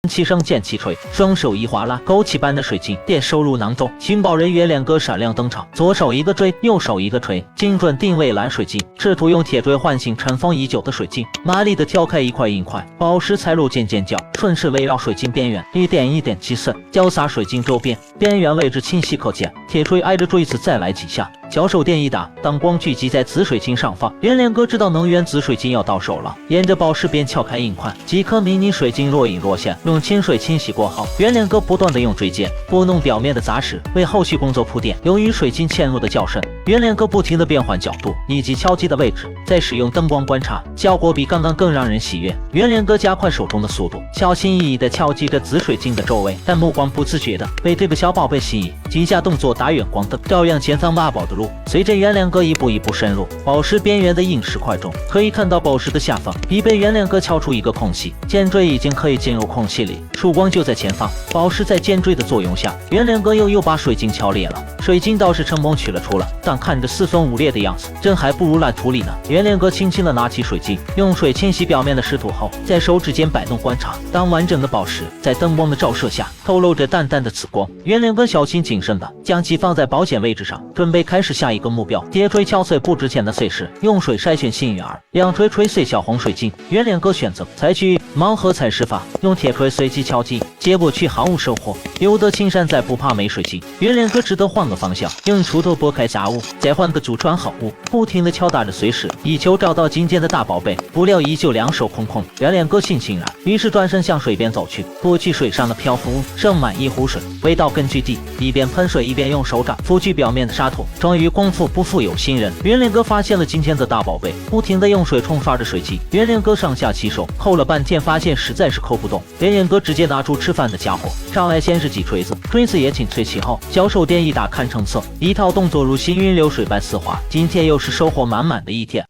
气声剑气锤，双手一划拉，枸杞般的水晶便收入囊中。寻宝人袁连哥闪亮登场，左手一个锥，右手一个锤，精准定位蓝水晶，试图用铁锤唤醒尘封已久的水晶，麻利的挑开一块硬块，宝石才露尖尖叫，顺势围绕水晶边缘一点一点击碎，浇洒水晶周边，边缘位置清晰可见。铁锤挨着锥子再来几下，小手电一打，当光聚集在紫水晶上方，袁连哥知道能源紫水晶要到手了，沿着宝石边撬开硬块，几颗迷你水晶若隐若现。用清水清洗过后，袁连哥不断的用锥尖拨弄表面的杂质，为后续工作铺垫。由于水晶嵌入的较深，袁连哥不停的变换角度以及敲击的位置，再使用灯光观察，效果比刚刚更让人喜悦。袁连哥加快手中的速度，小心翼翼的敲击着紫水晶的周围，但目光不自觉的被这个小宝贝吸引，几下动作打远光灯，照亮前方挖宝的路。随着袁连哥一步一步深入宝石边缘的硬石块中，可以看到宝石的下方已被袁连哥敲出一个空隙，尖锥已经可以进入空隙里，曙光就在前方。宝石在尖锥的作用下，袁连哥又把水晶敲裂了，水晶倒是成功取了出来，但看着四分五裂的样子，真还不如烂土里呢。袁连哥轻轻的拿起水晶，用水清洗表面的湿土后，在手指间摆动观察，当完整的宝石在灯光的照射下透露着淡淡的紫光，袁连哥小心谨慎的将其放在保险位置上，准备开始下一个目标。铁锤敲碎不值钱的碎石，用水筛选幸运儿，两锤锤碎小红水晶。袁连哥选择采取盲盒采石法，用铁锤随机敲击，结果却毫无收获。留得青山在，不怕没水晶。袁连哥只得换个方向，用锄头拨开杂物，再换个祖传好物，不停地敲打着碎石，以求找到金间的大宝贝。不料依旧两手空空，袁连哥悻悻然，于是转身向水边走去，拨去水上的漂浮物，盛满一壶水，回到根据地，一边喷水一边用手掌拂去表面的沙土。终于功夫不负有心人，袁连哥发现了今天的大宝贝，不停地用水冲刷着水晶。袁连哥上下其手，扣了半天，发现实在是扣不动。袁连哥直接拿出吃饭的家伙，上来先是几锤子，锥子也紧随其后，小手电一打看成色，一套动作如行云流水般丝滑。今天又是收获满满的一天。